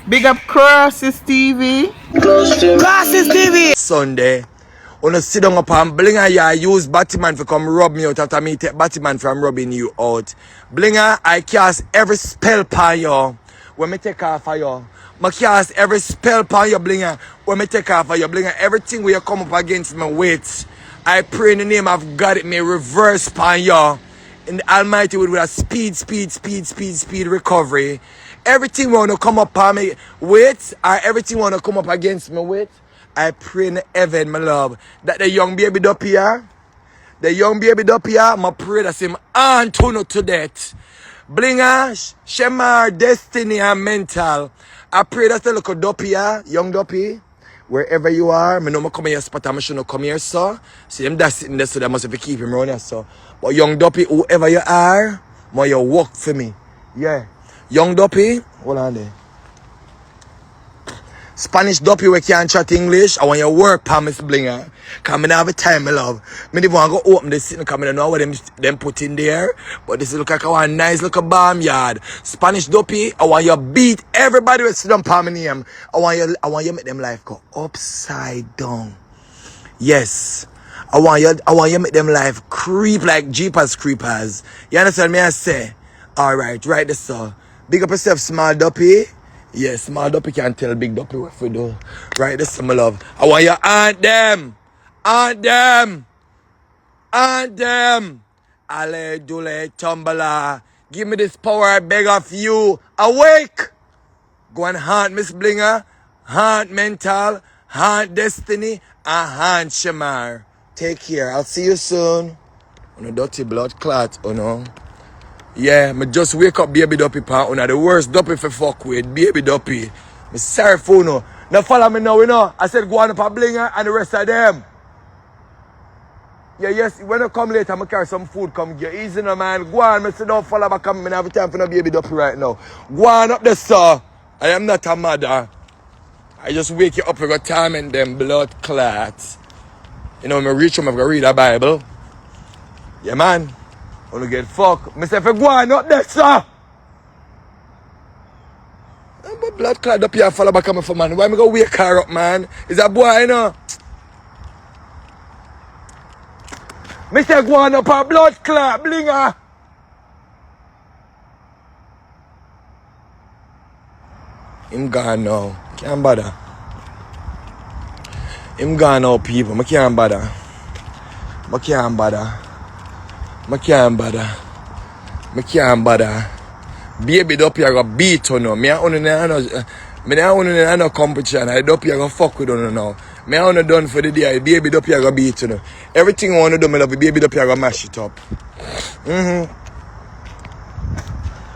Big up Crosses TV. Crosses TV. Sunday. Wanna sit down up and Blinga, yeah, use Batman to come rub me out after me take Batman from rubbing you out. Blinga, I cast every spell upon you when me take off of you. I cast every spell upon you, Blinga, when me take off of you. Blinga, everything where you come up against me with, I pray in the name of God it may reverse upon you. In the Almighty with a speed recovery. Everything wanna come up on me with, or everything wanna come up against me with, I pray in heaven, my love, that the young baby up here, I pray that him on to death. Blinga, Shemar, destiny and mental. I pray that the little duppy here, young duppy, wherever you are, I know I come here spot, I shouldn't come here, so. See him that's sitting there, so I must have to keep him around here, so. But young duppy, whoever you are, may you work for me. Yeah. Young duppy, hold on there. Spanish duppy we can't chat English. I want you to work for MsBlinga. Cause I don't have a time, my love. I don't want to go open this sitting because I don't know what them put in there. But this look like a nice little barm yard. Spanish duppy, I want you to beat everybody with sit down for my name. I want you to make them life go upside down. Yes. I want you to make them life creep like Jeepers Creepers. You understand me I say? Alright, right this so. Big up yourself, small duppy. Yes, small duppy can tell big duppy what we do. Right, this is my love. I want you aunt them. Ale dule tumbler. Give me this power, I beg of you. Awake. Go and haunt MsBlinga. Haunt mental. Haunt destiny. And haunt Shamar. Take care. I'll see you soon. On a dirty blood clot, oh no. Yeah, me just wake up baby duppy pa. Una the worst duppy for fuck with. Baby duppy. Me sorry for no. Now follow me now, you know. I said go on up a Blinga and the rest of them. Yeah, yes, when I come later, I carry some food, come get easy no man. Go on, I say don't follow back, I don't have time for no baby duppy right now. Go on up there, sir. I am not a mother. I just wake you up with a time and them blood clots. You know, when I reach home, I'm going to read a Bible. Yeah, man. I want to get fucked. I say, if you go on up there, sir. But blood clot up here, follow back on me for man. Why am I going to wake her up, man? Is that boy, you know? I say, go on up a blood clot, Blinga. Him gone now. Can't bother. Him gone now, people. I can't bother. Baby duppy I go beat on now. Me and no competition. I duppy I go fuck with on now. Me and no done for the day. Baby duppy I go beat on now. Everything I want to do, me love it. Baby duppy I go mash it up.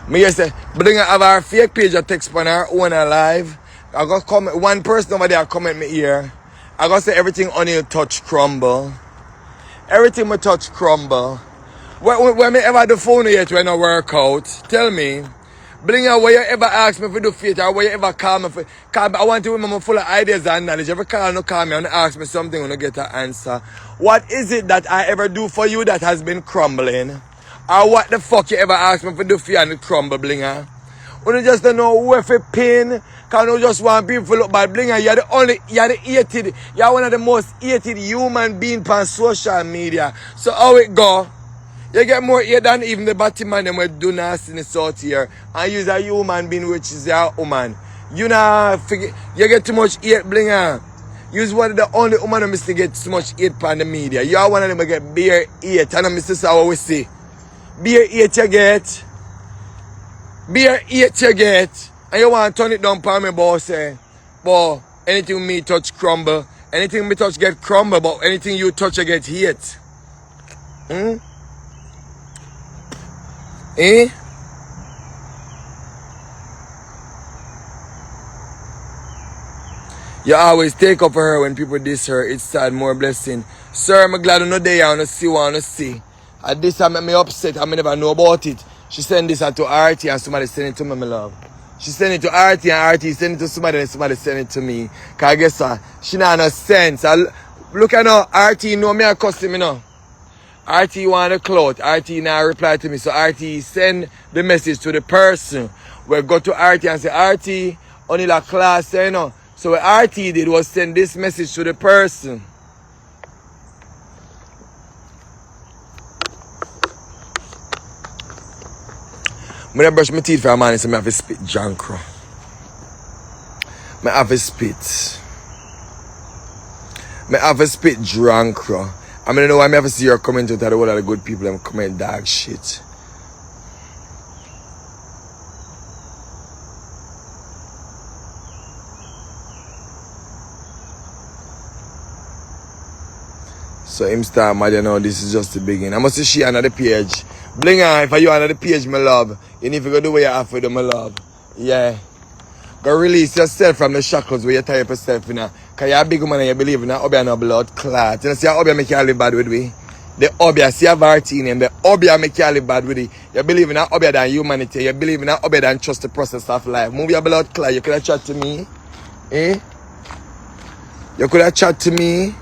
Me just say, Blinga have our fake page of text on our own alive. I got comment one person over there comment me here. I got say everything Oniel touch crumble. Everything me touch crumble. When me ever do phone yet when I work out, tell me. Blinga, where you ever ask me for do faith or where you ever call me for, call me, I want to remember full of ideas and knowledge. Every call no call me and ask me something when I get an answer. What is it that I ever do for you that has been crumbling? Or what the fuck you ever ask me for do for you and it crumble, Blinga? You just don't know where to pin. Cause you just want people to look bad. Blinga, you're the hated, you're one of the most hated human beings on social media. So how it go? You get more hate than even the Batman them will do nastiness out here. And use a human being which is a woman. You know, you get too much hate, Blinga. You're one of the only woman who to get too much hate on the media. You're one of them who get bare hate. And this is how we see. Bare hate you get. Bare hate you get. And you want to turn it down for me, boss. But anything me touch crumble. Anything me touch get crumble. But anything you touch you get hate. You always take up for her when people diss her. It's sad, more blessing. Sir, I'm glad you're not there. I want to see. At this time, me upset. I never know about it. She sent this to RT and somebody sent it to me, my love. She sent it to RT and RT sent it to somebody and somebody sent it to me. Because I guess she not no sense. Look at her. RT know me a customer, you know. RT want a clout. RT now reply to me. So RT send the message to the person. We go to RT and say, RT, Oniel a class, you know. So what RT did was send this message to the person. When I brush my teeth for a man, so I have to spit jankro. I have to spit. I have to spit jankro. I mean, I know why I have to see your comment out of the whole of the good people and comment dog shit. So him start mad, you know, this is just the beginning. I must see she another page. Blinga, if you another page, my love, you need to go do what you have to do, my love. Yeah. Go release yourself from the shackles where you tie up yourself in. Because you're a big woman and you believe in that Obia no blood clot. You know, see how Obia make you live bad with me? The Obia, see a Varty name, the Obia make you live bad with it. You believe in that Obia than humanity. You believe in that Obia than trust the process of life. Move your blood clot. You could have chat to me. Eh? You could have chat to me.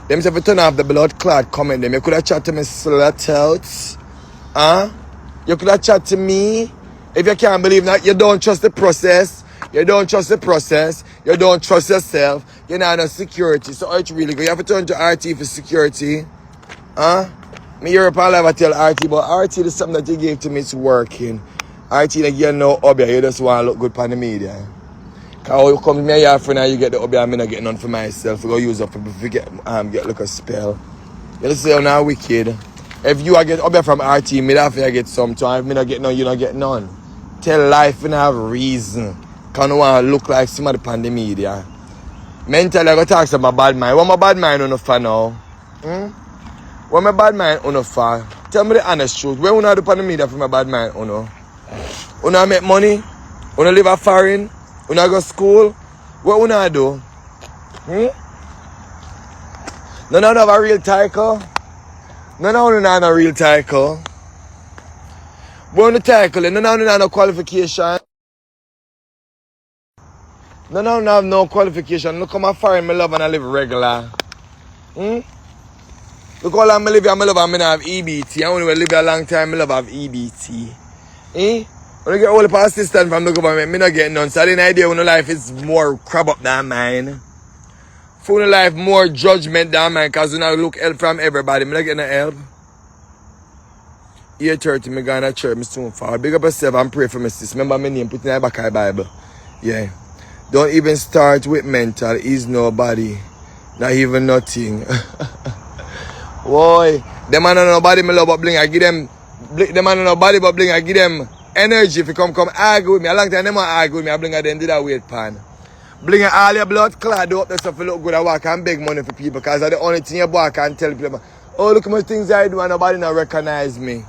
Them say if you turn off the blood clot, comment them. You could have chat to me slut out. Huh? You could have chat to me. If you can't believe that, you don't trust the process. You don't trust the process. You don't trust yourself. You're not on security. So how it really go? You have to turn to RT for security. Huh? Me Europe all ever tell RT, but RT is something that you gave to me, it's working. RT like you know Obia, you just want to look good on the media. Cause you come to me and your friend and you get the Obia, I'm not getting none for myself. I go use up if you get like a spell. You just say I'm not wicked. If you get Obia from RT, me that I get some too. If me not get none, you not get none. Tell life and have reason. Cause I want to look like somebody on the media. Mentally I go talk to my bad mind. What my bad mind on for now? What my bad mind on for? Tell me the honest truth. Where you do on the media for my bad mind on? You make money? You live a foreign? You go to school? What you do? None of them have a real title. None of them have a real title. But on the title, none of them have no qualification. None of them have no qualification. Look how my foreign me love and I live regular. Look how long I live here, I love and I have EBT. I want to live here a long time, I love have EBT. When I get all the assistance from the government, I not get none. So I didn't idea when the life is more crab up than mine. For the life more judgment than mine, because when I look help from everybody, I not get no help. 8:30, I go to church, I soon fall. Big up yourself and pray for my sis. Remember my name, put in the back of the Bible. Yeah. Don't even start with mental, he's nobody. Not even nothing. Boy, them man no nobody me love but bling. I give them, them man no nobody but bling. I give them energy if you come argue with me. A long time them want argue with me. I bling at them did that weight pan. Bling all your blood clot, do up the stuff to look good. I walk and beg money for people because that's the only thing you walk and tell people. Oh, look at my things I do and nobody not recognize me.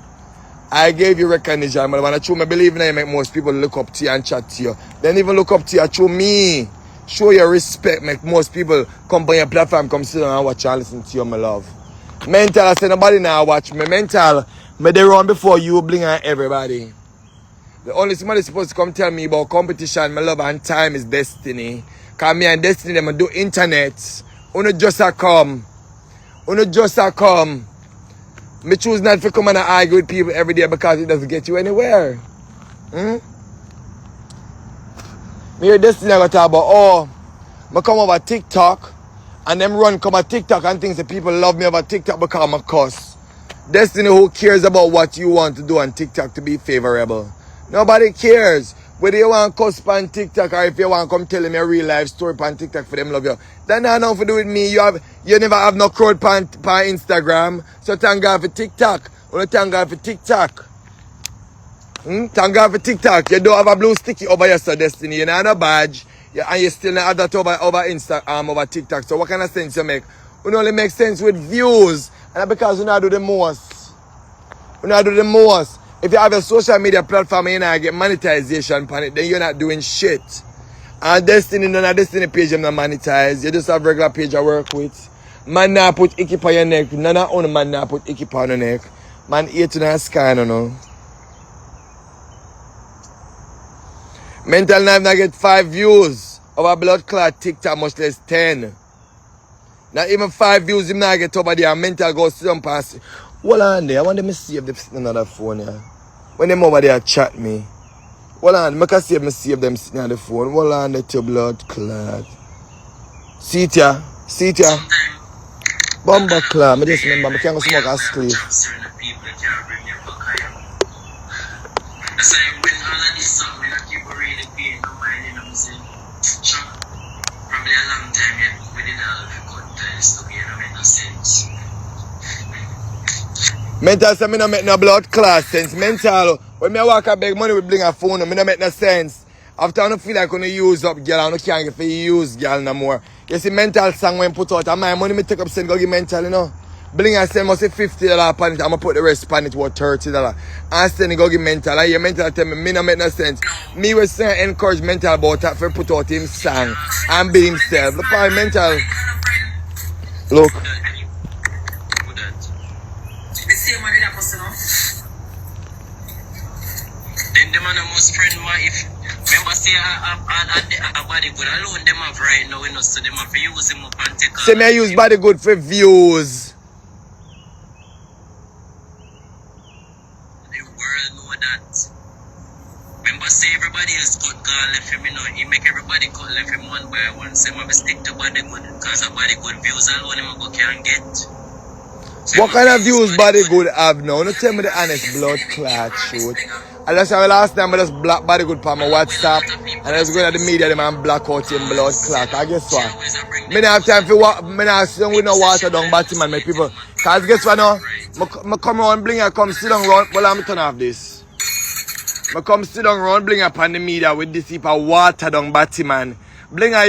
I gave you recognition, but when I show me believe in you, make most people look up to you and chat to you. Then even look up to you, show me. Show your respect, make most people come on your platform, come sit down and watch and listen to you, my love. Mental, I say nobody now watch me. Mental, me they run before you, bling on everybody. The only somebody supposed to come tell me about competition, my love, and time is destiny. Cause me and destiny, them do internet. Uno just a come. Uno just a come. Me choose not to come and argue with people every day because it doesn't get you anywhere. Me your destiny I go talk about, oh, I come over TikTok and them run come at TikTok and things that people love me over TikTok because I'm a cuss. Destiny, who cares about what you want to do on TikTok to be favorable? Nobody cares. Whether you want to cuss on TikTok or if you want to come tell them your real life story on TikTok for them love you. That not nothing to do with me. You never have no crowd on Instagram. So thank God for TikTok. Only thank God for TikTok. Thank God for TikTok. You don't have a blue sticky over your destiny. You don't have a badge. And you still not have that over Instagram, over TikTok. So what kind of sense you make? It only makes sense with views. And that's because you not do the most. You not do the most. If you have a social media platform and you not get monetization on it, then you're not doing shit. And Destiny, none of Destiny page you not monetize. You just have regular page I work with. Man not put icky on your neck. None of own man not put icky on your neck. Man eat in a sky, you know. Mental knife not get 5 views. Our blood clot TikTok much less 10. Not even 5 views him not get over there. Mental go sit down past. Hold on there. I want them to see if they sitting on that phone here. When them over there chat me. Hold on, make I save them sitting on the phone. Hold on, let your blood clot. See it ya. Bumper clot. I just remember I can't go smoke a spliff. So when all of this stuff, when I keep really paying no mind, you know what I'm saying? Sure. Probably a long time yet, we didn't have a good times to be, you know, make no sense. Mental say me no make no blood clot sense. Mental, when me walk a beg money we bring a phone, me no make no sense. After I don't feel like I'm gonna use up girl, I don't can't get for use girl no more. You see mental song when put out, and my money me take up send go give mental, you know. Blinga send must say $50 upon it, I'm gonna put the rest upon it worth $30. And send it go give mental. And your mental tell me no make no sense. Me was saying encourage mental about that for put out him song and be himself. Look for mental. Look. The same one with that person, no? Then the man must friend ma if remember say a body good alone them have right now, you know, so them have to use him up and take. Say me I use body good for views. Know that. Remember, say everybody else cut God left him, you know. He make everybody cut left him one by one. So him stick to body good. Because of body good views alone him go can't get. So what kind of views body good have now? No tell me the honest blood clot shoot. And that's how last time I just black body good for my WhatsApp. And I was going to the media them and black out him blood clot. I guess what? Me not have time for what me not sit down with no water down Batman, my people. Cause guess what now? I come around Blinga, come sit down round. Well, I'm turn off this. I come sit down round Blinga upon the media with this heap of water down Batman. Blinga,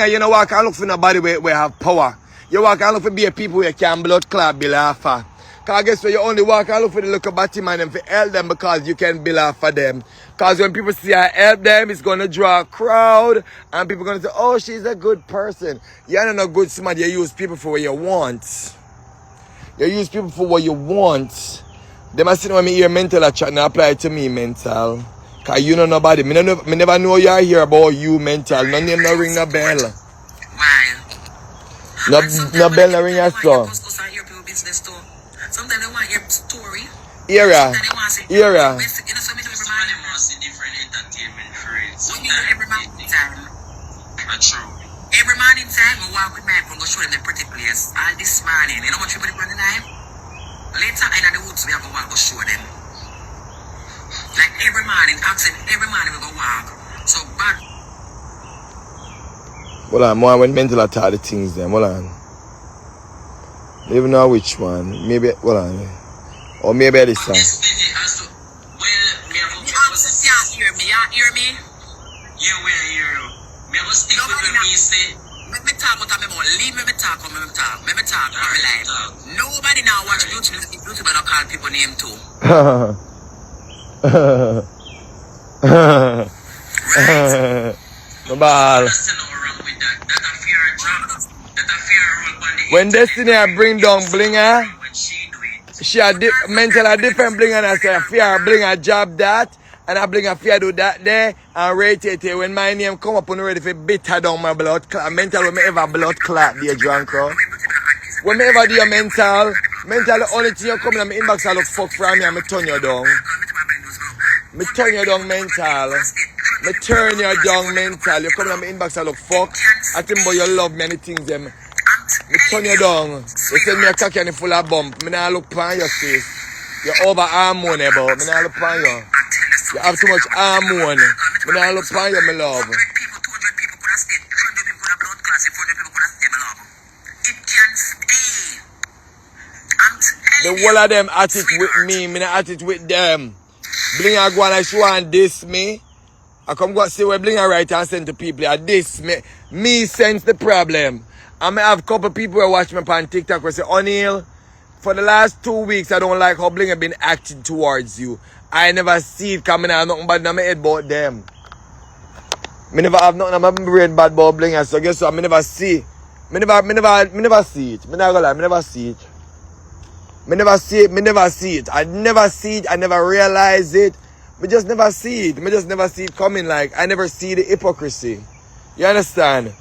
you know what? I can't look for nobody where have power. You walk and look for be a people who can blood clot bill offer. Cause guess what? You only walk and look for the local Batman and for help them because you can bill off for them. Cause when people see I help them, it's gonna draw a crowd and people gonna say, oh, she's a good person. You're not a good smart, you use people for what you want. You use people for what you want. They must sit when me hear mental chat and apply it to me mental. Cause you know nobody. Me never know you are here about you mental. No name no ring no bell. Why? No bell no ring your song. Sometimes they want your story. Area. Area. Every morning time, I walk with my phone, go show them the pretty place. All this morning, you know what you put on the night? Later, in the woods, we have to walk, go show them. Like every morning, every morning we go walk. So back. Hold on, more when mental attack the things them. Hold on. I don't even know which one. Maybe, hold on. Or maybe this one. Hear me? Yeah, we hear you. Me I was speak with me say. Let me talk what I'm about. Leave me talk or me talk. Let me talk for my life. Nobody now watch YouTube. YouTube and call people name too. Bye. When Destiny I bring down Blinga, she a mental a different Blinga and I say fear Blinga job that. And I bring a fear do that there and rate it here. When my name come up and ready for bitter down my blood clot. Mental when me ever blood clot dear drunk. When me ever do your mental the only thing you come in my inbox I look fuck from me and me turn you down. Me turn you down mental. Me turn you down mental. You come in my inbox I look fuck. I think about you love many things them. Me turn you down. You send me a cocky and full of bump. Me not look upon your face. You're over hormone about. Me not look upon you. You have too much hormone. Me not look upon you, my love. The whole of them at it with me. Me not at it with them. Blinga go and show and diss me. I come go see where Blinga write and send to people. I diss me. Me sense the problem. I may have a couple people who watch me on TikTok who say, Oniel, for the last 2 weeks, I don't like how Blinga been acting towards you. I never see it coming out, nothing bad in my head about them. Me never have nothing in my brain bad about Blinga, so guess what? Me never see. Me never see it. Me not gonna lie, me never see it. Me never see it, me never see it. I never see it, I never realize it. Me just never see it. Me just never see it coming like, I never see the hypocrisy. You understand?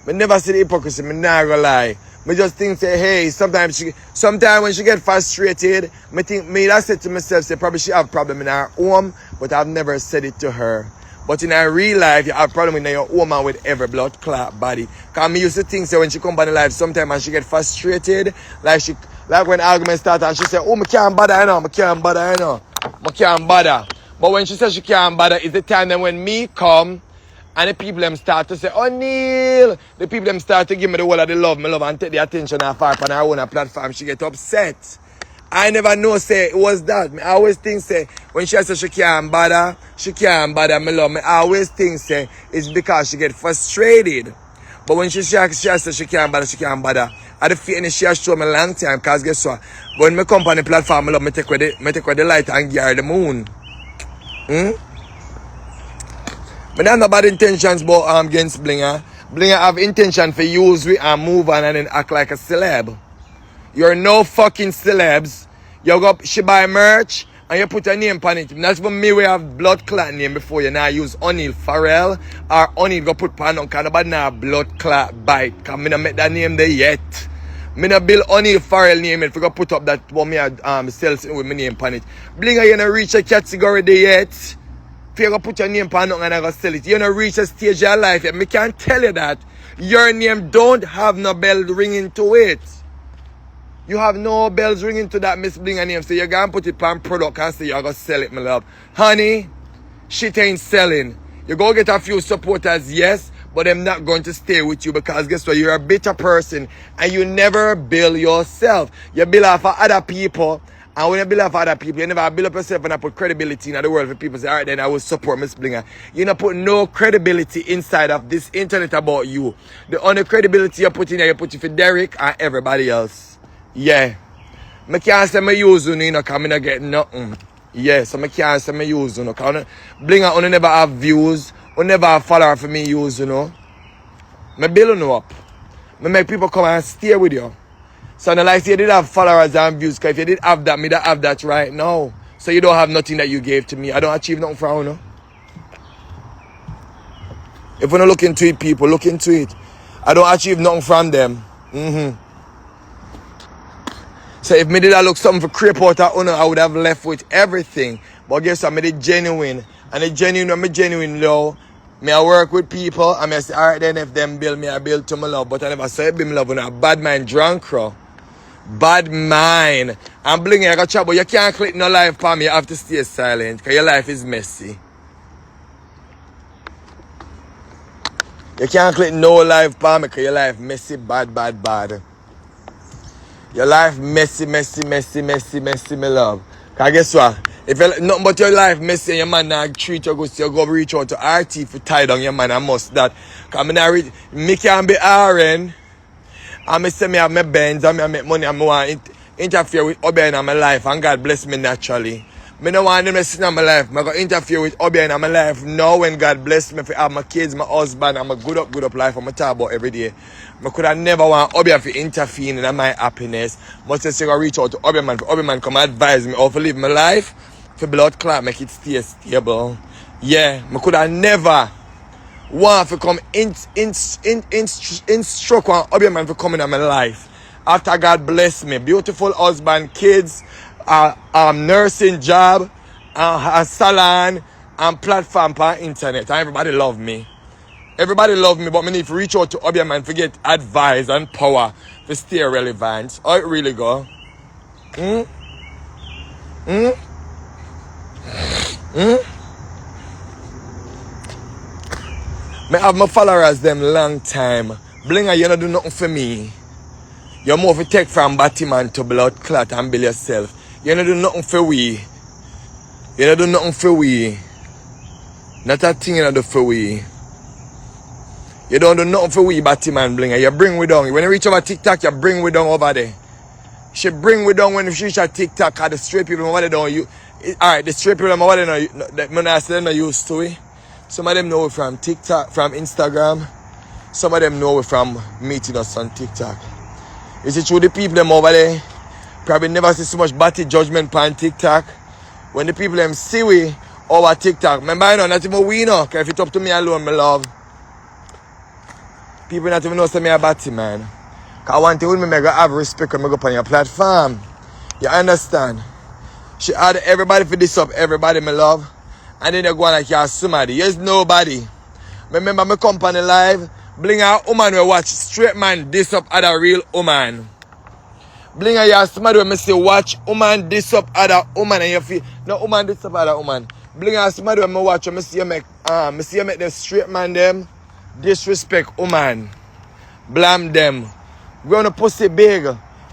Me never see the hypocrisy, me not gonna lie. Me just think say, hey, sometimes when she get frustrated, I said to myself, say probably she have problem in her home, but I've never said it to her. But in her real life, you have problem in your home and with every blood clot body. Cause me used to think say when she come back in life, sometimes when she get frustrated, like when arguments start and she say, oh, I can't bother, you know, I can't bother, you know, I can't bother. But when she says she can't bother, it's the time then when me come. And the people them start to say, Oniel. The people them start to give me the whole of the love, my love, and take the attention off her on her own platform. She get upset. I never know, say, it was that. I always think, say, when she says she can't bother, my love. I always think, say, it's because she get frustrated. But when she says she can't bother, I the feeling she has shown me a long time, because guess what? When I come on the platform, my love, I take away the light and give her the moon. But I have no bad intentions about against Blinga. Blinga have intention for use we and move on and then act like a celeb. You're no fucking celebs. She buy merch and you put a name on it. That's for me we have blood clot name before you now use Oniel Farrell or Oniel go put pan on kind of bad now blood clot bite. Cause me not make that name there yet. Me not build Oniel Farrell name if you go put up that one me sells with my name on it. Blinga you not reach a category there yet. If you go put your name on and I go sell it, you don't reach a stage of your life yet. Me can't tell you that. Your name don't have no bell ringing to it. You have no bells ringing to that MsBlinga name. So you're going to put it on product and say you're going to sell it, my love. Honey, shit ain't selling. You go get a few supporters, yes, but them not going to stay with you because guess what? You're a bitter person and you never build yourself. You build off of other people. And when you build up for other people, you never build up yourself and I put credibility in the world for people say, alright then I will support MsBlinga. You don't put no credibility inside of this internet about you. The only credibility you put in there, you put it for Derek and everybody else. Yeah. I can't say I use you, because I don't get nothing. Yeah, so I can't say I use you, because Blinga only never have views, only never have followers for me use, you know. I build you up. I make people come and stay with you. So not like you did have followers and views, because if you did have that, me don't have that right now. So you don't have nothing that you gave to me. I don't achieve nothing from you, no? If you don't look into it, people, look into it. I don't achieve nothing from them. So if me did I look something for creep out of honor, I would have left with everything. But guess what, I did genuine. And the genuine, when I genuine low, me I work with people, and I say, alright then if them build me, I build to my love. But I never say be my love when I bad mind drunk crow. Bad mind. I'm blinking like a chat, but you can't click no live for me. You have to stay silent because your life is messy. You can't click no live for me because your life messy, bad. Your life messy, my love. Because guess what? If you, nothing but your life messy and your man not treat you good, so you go reach out to RT for tie down your man. I must that. Because me can't be RN. I say me have my Benz and I make money and I want to interfere with Obi in my life and God bless me naturally. I don't want them to see in my life. I go interfere with Obi in my life now when God bless me to have my kids, my husband and my good up life I'm talk about every day. I could have never want Obi to interfere in my happiness. But just say I reach out to Obi man for Obi man come advise me how to live my life for blood clot make it stay stable. Yeah, I could have never want to come instruct one other man for coming in my life. After God bless me, beautiful husband, kids, nursing job, a salon, and platform for internet. And everybody love me. Everybody love me, but me need to reach out to other man to get advice and power to stay relevant. How it really go? I have my followers them long time. Blinga, you don't do nothing for me. You're more for take from Batman to blood clot and build yourself. You don't do nothing for we. You don't do nothing for we. Not a thing you don't do for we. You don't do nothing for we, Batman Blinga. You bring we down. When you reach over TikTok, you bring we down over there. She bring we down when you reach a TikTok. Cause the straight people, what they don't you. Alright, the straight people, what they know, they're not used to it. Some of them know from TikTok, from Instagram. Some of them know from meeting us on TikTok. You see, through the people them over there, probably never see so much bad judgment on TikTok. When the people them see we over TikTok, remember, you know, not even we know, because if it's up to me alone, my love, people not even know say me a batty, man. Cause one thing with me, I gotta have respect when I go up on your platform. You understand? She had everybody for this up, everybody me love. And then you go on like you're somebody. There's nobody. Remember my company live? Blinga a woman will watch straight man this up other real woman. Blinga you're somebody when me say watch woman this up other woman and you feel no woman this up other woman. Blinga somebody when me watch me see you make them straight man them disrespect woman. Blame them. Gonna pussy big.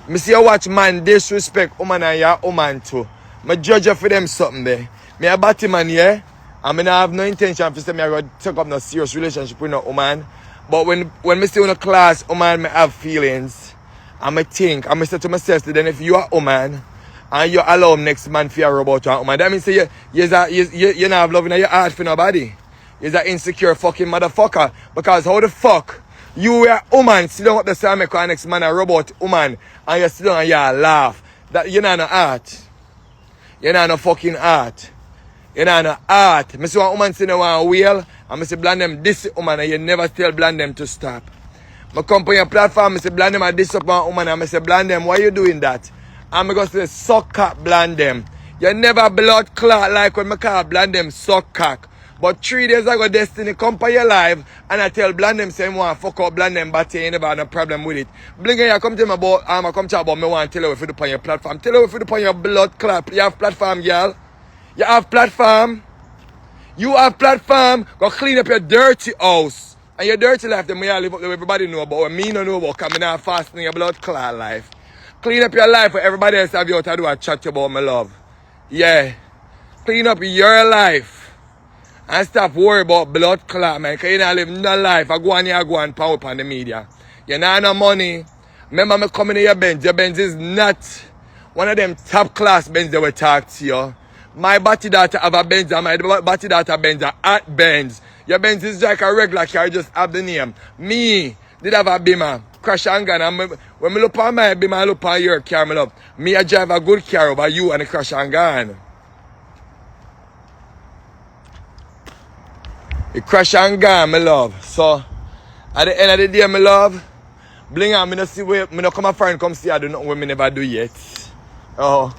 Me see you watch man disrespect woman and your woman too. Me judge you for them something there. Me a batty man, yeah? And me not have no intention to say me I go take up no serious relationship with no woman. But when me see in a class, woman, me have feelings. And me think, and me say to myself, then if you are a woman, and you allow next man for your robot and woman, that means say you not have love in your heart for nobody. You're an insecure fucking motherfucker. Because how the fuck you were a woman, sit down up the same make next man a robot woman, and you sit down and you laugh. That you're not no heart. You're not no fucking heart. You're not no heart. I see one woman say no one wheel, and I say blame them this woman, and you never tell blame them to stop. I come on your platform, I say blame them and this up one woman, and I say blame them, why you doing that? And I go say suck cock blame them. You never blood clot like when I call blame them suck cock. But 3 days ago, Destiny come on your live, and I tell blame them say want fuck up blame them, but you never have no problem with it. Blinga, you come to me about, I come to about me want to tell you what you do on your platform. Tell you what you do on your blood clot. You have platform, girl. You have platform. You have platform. Go clean up your dirty house. And your dirty life, then we all live up there everybody know about. What me no know about, because I not fasting your blood clot life. Clean up your life where everybody else have you out to do a chat about my love. Yeah. Clean up your life. And stop worrying about blood clot, man. Because you not live no life. I go and power up on the media. You not have no money. Remember me coming in your Benz. Your Benz is not one of them top class Benz that we talk to you. My batty daughter have a Benz and my batty daughter Benz are at Benz. Your Benz is like a regular car, just have the name. Me, did have a Beamer, crash and gun. And when I look on my Beamer, I look on your car, my love. Me, I drive a good car over you and the crash and gun. The crash and gun, my love. So, at the end of the day, my love, Blinga, I don't see where, I don't come a friend come see I do nothing what I never do yet. Oh.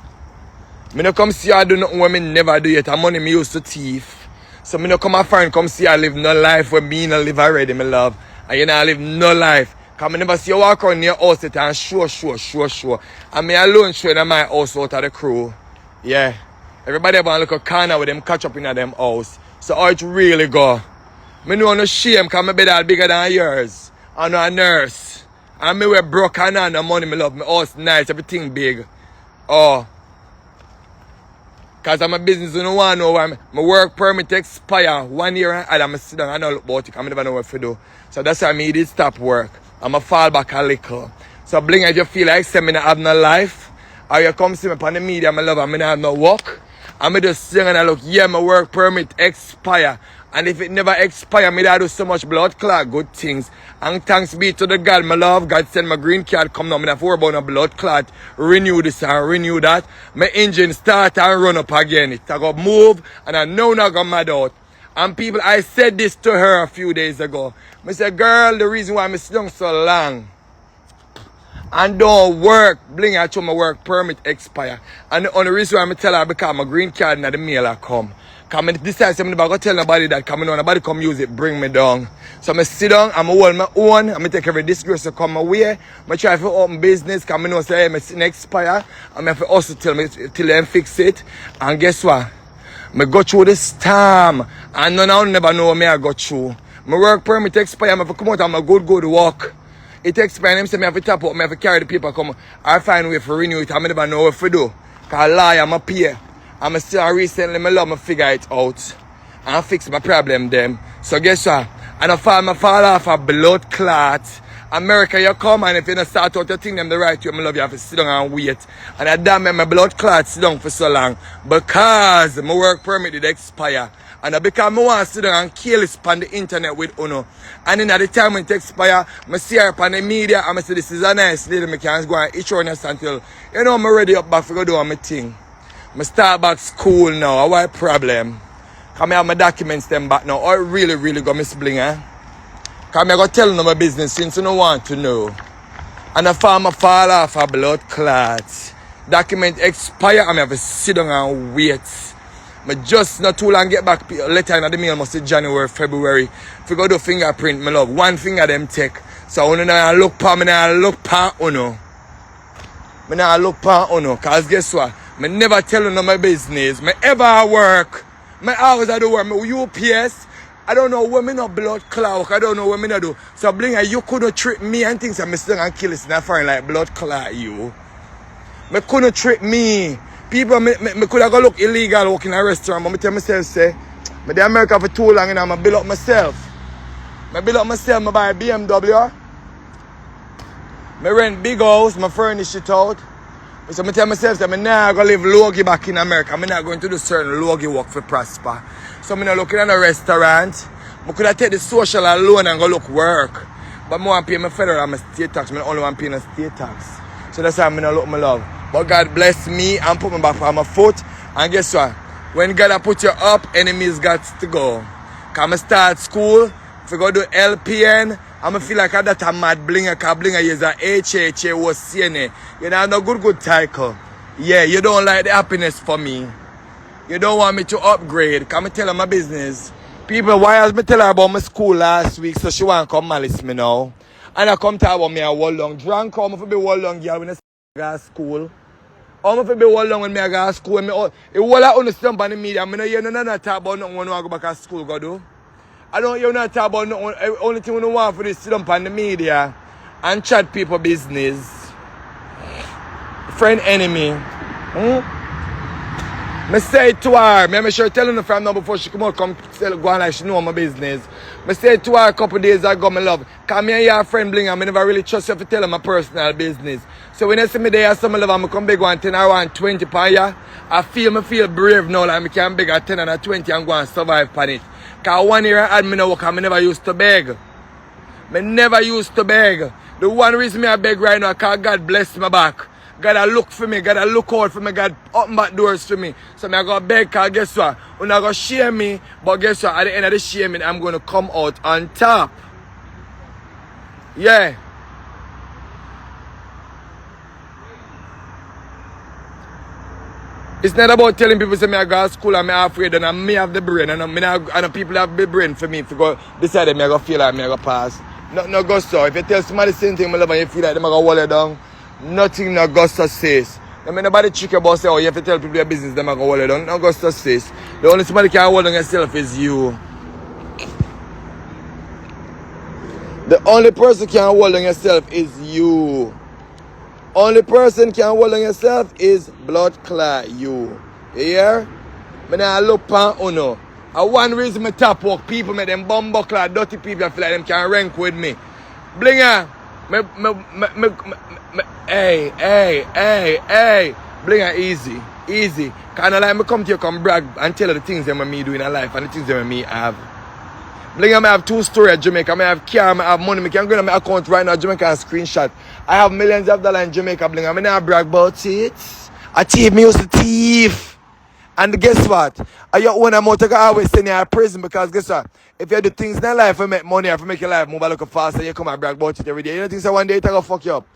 I don't come see I do nothing what I never do yet. And money me used to thief. So I don't come a friend come see I live no life where me no live already, my love. And you know live no life. Because I never see you walk around your house and sure. And me alone showing in my house out of the crew. Yeah. Everybody have a little corner with them catch up in them house. So how it really go. I know no shame because my bed are bigger than yours. I'm not a nurse. And me wear broke and no money, my love. My house nice, everything big. Oh. Because I'm a business, you don't want to know why my work permit expire 1 year and I'm sit down and I don't look about it. I never know what to do. So that's why I did stop work. I'm going to fall back a little. So Blinga, if you feel like say me not have no life, or you come see me on the media, my love, I not have no work, I'm just sing and I look, yeah, my work permit expire. And if it never expire, me I do so much blood clot, good things. And thanks be to the God, my love. God send my green card come now. I have to worry about a blood clot. Renew this and renew that. My engine start and run up again. It I go move and I know not go mad out. And people, I said this to her a few days ago. I said, girl, the reason why I'm sitting so long and don't work, bling out to my work permit expire. And the only reason why I tell her because my green card and the mail I come. Because this time I'm never going to tell nobody that coming on, nobody come use it, bring me down. So I sit down, I'm hold my own, I'm take every disgrace to come my way. I try to open business, because I know say I'm expire. I'm have to also till them fix it. And guess what? I go through the storm. And none of them never know me I go through. My work permit expire, I have to come out and I'm good work. It expires, them say I have to tap up, I have to carry the paper come. I find a way to renew it, I never know what to do. Because I lie, I'm a peer. I'm still recently, my love, I figure it out. And I fix my problem them. So guess what? And I fall off a blood clot. America, you come and if you don't start out to think them the right way, my love, you have to sit down and wait. And I damn my blood clot sit down for so long. Because my work permit did expire. And because I want to sit down and kill this on the internet with Uno. And then at the time when it expire, I see her on the media and I say this is a nice lady, I can go and itch on us until, you know, I'm ready up back to go do my thing. I start back school now. What problem? Because I have my documents them back now. I really go MsBlinga. Because I go tell them my business since you don't want to know. And a farmer fall off a blood clot. Document expire and I have to sit down and wait. I just not too long get back later in the mail must say January, February. If you go do fingerprint, my love, one finger them take. So when I look pa, I look pa uno. I look pa uno. Cause guess what? I never tell you no my business. I ever work. I always do work. I UPS. I don't know when me no blood clot. I don't know when me no do. So Blinga, you couldn't trick me and things I'm still gonna kill this in a foreign like blood clot you. Me couldn't trick me. People me could have go look illegal working in a restaurant, but I tell myself say, me in America for too long and I build up myself. I build up myself, I buy a BMW. I rent big house, I furnish it out. So I tell myself that I'm not going to live low-key back in America. I'm not going to do certain low-key work for prosper. So I'm not looking at a restaurant. I could have take the social loan and go look work. But I want to pay my federal and my state tax. I only want to pay my state tax. So that's why I'm not look my love. But God bless me and put me back on my foot. And guess what? When God put you up, enemies got to go. Because I start school, if I go do LPN, I feel like that a mad Blinga, because Blinga is a HHA was CNA. You know, no good title. Yeah, you don't like the happiness for me. You don't want me to upgrade. Come tell her my business. People, why else me tell her about my school last week, so she want to come malice me now. And I come talk about me a whole long drunk, how I be whole long girl when I go to school. How I be whole long when I go to school. It all I understand on the media. I don't hear none talk about nothing when I go back to school, go do. I don't hear none talk about nothing. Only thing we want for this sit up on the media and chat people business. Friend, enemy. I say it to her, I'm sure telling her from now before she come out, go on like she know my business. I say it to her a couple days ago, my love. Because me and your friend Blinga, I never really trust you to tell her my personal business. So when I see me there, some love, I'm come big one 10 or 120 per year. I feel brave now, like I can beg at 10 and 20 and go and survive on it. Because 1 year I had me no work, I never used to beg. I never used to beg. The one reason I beg right now, because God bless my back. God look for me, God look out for me, God open back doors for me. So I go beg, because guess what? You're not going to shame me, but guess what? At the end of the shaming, I'm going to come out on top. Yeah. It's not about telling people say I go to school and I'm afraid and I may have the brain and people have the brain for me to go decide that I go feel like I go pass. No go so. If you tell somebody the same thing, my love, and you feel like they're going to hold you down, nothing Augusta says. I mean, nobody trick about say, oh, you have to tell people your business, they're going to hold you down. Augusta says. The only somebody can hold on yourself is you. The only person can hold on yourself is you. Only person can hold on yourself is blood clot you. You hear? I don't look pan uno. And one reason I top walk people, make them bumbo clot, dirty people, I feel like them can rank with me. Blinga, hey. Blinga, easy. Kind of like me come to you, come brag and tell you the things that me do in life and the things that me have. Blinga, I have 2 stories at Jamaica. I have car, I have money. I can go to my account right now, Jamaica, and screenshot. I have millions of dollars in Jamaica, Blinga. I not brag about it. I thief, me used to thief. And guess what? I own a motor, I always send you to prison because guess what? If you do things in life, you make money, if you make your life move a little faster, you come and brag about it every day. You don't think so one day it's going to fuck you up?